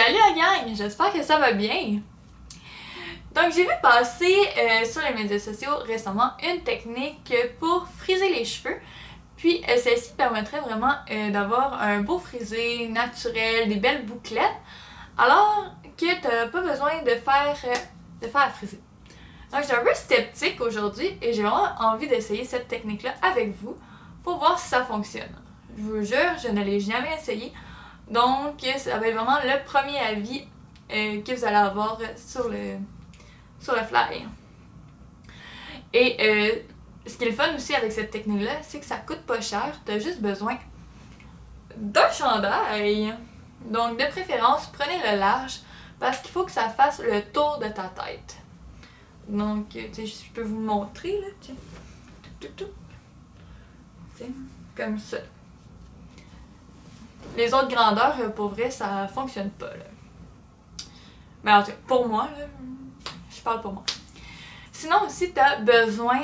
Salut la gang, j'espère que ça va bien. Donc j'ai vu passer sur les médias sociaux récemment une technique pour friser les cheveux. Puis celle-ci permettrait vraiment d'avoir un beau frisé naturel, des belles bouclettes, alors que t'as pas besoin de faire à friser. Donc je suis un peu sceptique aujourd'hui et j'ai vraiment envie d'essayer cette technique-là avec vous pour voir si ça fonctionne. Je vous jure, je ne l'ai jamais essayé. Donc, ça va être vraiment le premier avis que vous allez avoir sur le fly. Et ce qui est le fun aussi avec cette technique-là, c'est que ça coûte pas cher. Tu as juste besoin d'un chandail. Donc, de préférence, prenez le large parce qu'il faut que ça fasse le tour de ta tête. Donc, tu sais, je peux vous montrer, là. Tiens. C'est comme ça. Les autres grandeurs, pour vrai, ça fonctionne pas, là. Mais en tout cas, pour moi, là, je parle pour moi. Sinon aussi, t'as besoin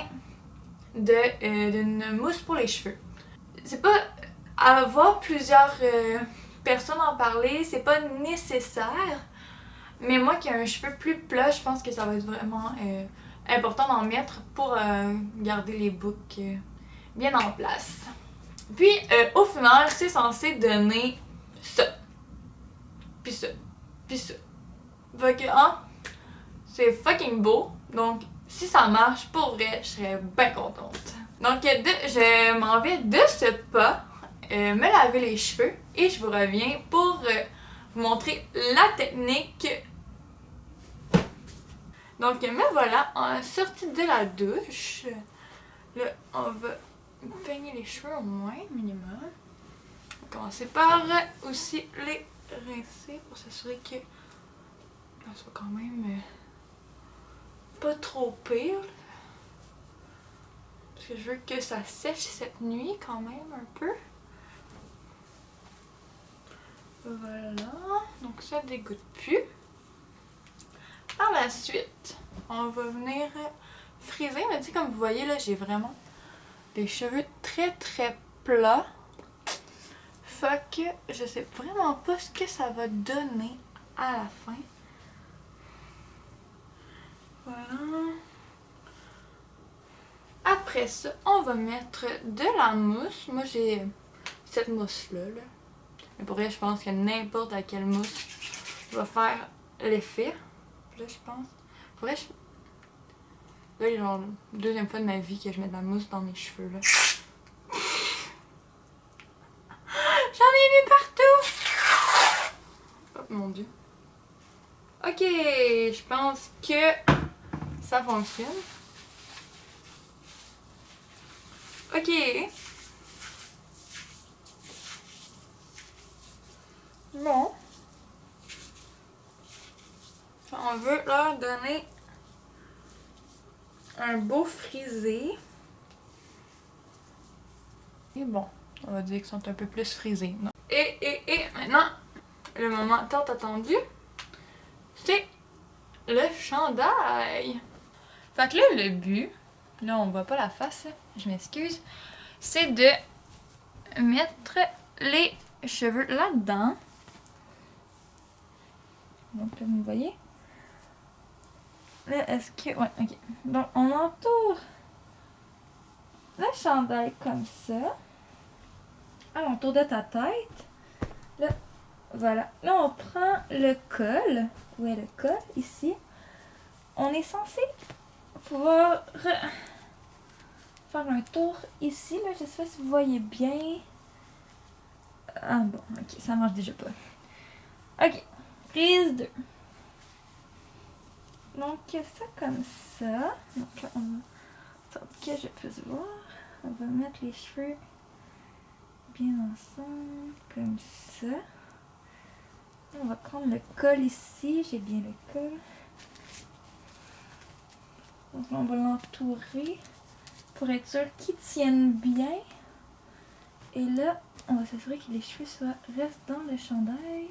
d'une mousse pour les cheveux. C'est pas... Avoir plusieurs personnes en parler, c'est pas nécessaire. Mais moi qui ai un cheveu plus plat, je pense que ça va être vraiment important d'en mettre pour garder les boucles bien en place. Puis, au final, c'est censé donner ça. Puis ça. Puis ça. Fait que, hein, c'est fucking beau. Donc, si ça marche, pour vrai, je serais bien contente. Donc, je m'en vais de ce pas, me laver les cheveux et je vous reviens pour vous montrer la technique. Donc, me voilà sortie de la douche. Là, on va peigner les cheveux au moins, minimum. On va commencer par aussi les rincer pour s'assurer que ça soit quand même pas trop pire. Parce que je veux que ça sèche cette nuit quand même un peu. Voilà. Donc ça dégoûte plus. Par la suite, on va venir friser. Mais tu sais, comme vous voyez là, j'ai vraiment les cheveux très plats. Fait que je sais vraiment pas ce que ça va donner à la fin. Voilà. Après ça, on va mettre de la mousse. Moi, j'ai cette mousse-là. Là. Mais pour vrai, je pense que n'importe quelle mousse va faire l'effet. Là, je pense. Pour vrai, là, c'est genre la deuxième fois de ma vie que je mets de la mousse dans mes cheveux. Là. J'en ai mis partout! Oh mon dieu. Ok, je pense que ça fonctionne. Ok. Bon. On veut leur donner un beau frisé. Et bon, on va dire qu'ils sont un peu plus frisés. Non. Et maintenant, le moment tant attendu, c'est le chandail. Fait que là, le but, là on voit pas la face, je m'excuse, c'est de mettre les cheveux là-dedans. Donc là, vous voyez? Là, est-ce que... Ouais, ok. Donc, on entoure le chandail comme ça. Alentour de ta tête. Là, voilà. Là, on prend le col. Où est le col? Ici. On est censé pouvoir faire un tour ici. Là, je sais pas si vous voyez bien. Ah bon, ok, ça marche déjà pas. Ok, prise 2. Donc, ça comme ça. Donc là, on va... Pour que je puisse voir. On va mettre les cheveux bien ensemble, comme ça. On va prendre le col ici. J'ai bien le col. Donc on va l'entourer pour être sûr qu'il tienne bien. Et là, on va s'assurer que les cheveux restent dans le chandail.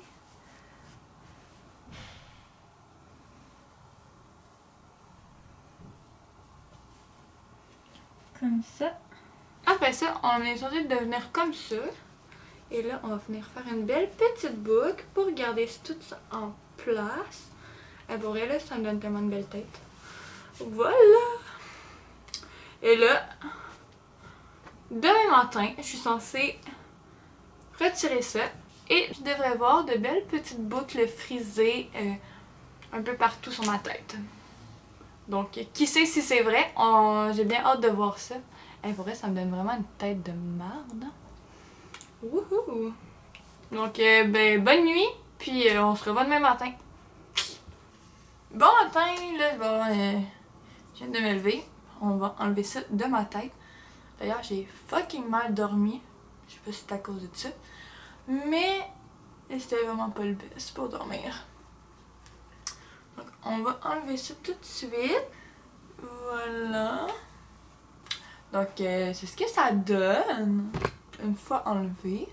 Comme ça. Après ça, on est censé devenir comme ça. Et là, on va venir faire une belle petite boucle pour garder tout ça en place. Et pour elle, là, ça me donne tellement une belle tête. Voilà! Et là, demain matin, je suis censée retirer ça. Et je devrais voir de belles petites boucles frisées un peu partout sur ma tête. Donc, qui sait si c'est vrai? J'ai bien hâte de voir ça. Et pour vrai, ça me donne vraiment une tête de marde. Wouhou! Donc, ben, bonne nuit, puis on se revoit demain matin. Bon matin, là, je viens de me lever. On va enlever ça de ma tête. D'ailleurs, j'ai fucking mal dormi. Je sais pas si c'est à cause de ça. Mais c'était vraiment pas le best pour dormir. Donc, on va enlever ça tout de suite. Voilà. Donc, c'est ce que ça donne une fois enlevé.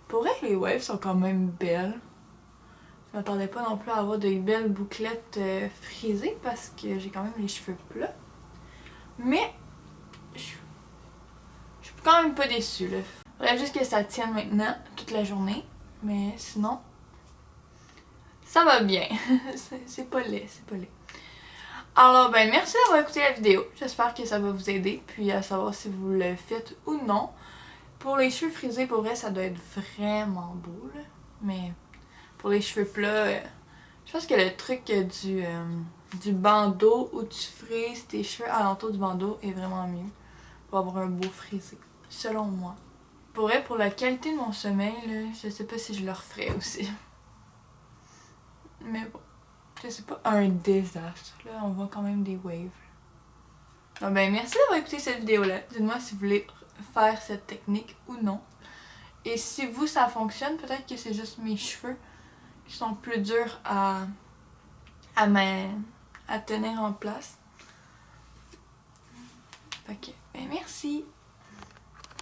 Pour vrai, les waves sont quand même belles. Je m'attendais pas non plus à avoir des belles bouclettes frisées parce que j'ai quand même les cheveux plats. Mais, je suis quand même pas déçue, là. Faudrait juste que ça tienne maintenant toute la journée. Mais sinon, ça va bien. C'est pas laid, c'est pas laid. Alors, ben, merci d'avoir écouté la vidéo. J'espère que ça va vous aider, puis à savoir si vous le faites ou non. Pour les cheveux frisés, pour vrai, ça doit être vraiment beau, là. Mais pour les cheveux plats, je pense que le truc du bandeau où tu frises tes cheveux alentour du bandeau est vraiment mieux pour avoir un beau frisé, selon moi. Pour vrai, pour la qualité de mon sommeil, là, je sais pas si je le referais aussi. Mais bon, c'est pas un désastre. Là, on voit quand même des waves. Ah ben, merci d'avoir écouté cette vidéo-là. Dites-moi si vous voulez faire cette technique ou non. Et si vous, ça fonctionne, peut-être que c'est juste mes cheveux qui sont plus durs à tenir en place. Ok, ben merci.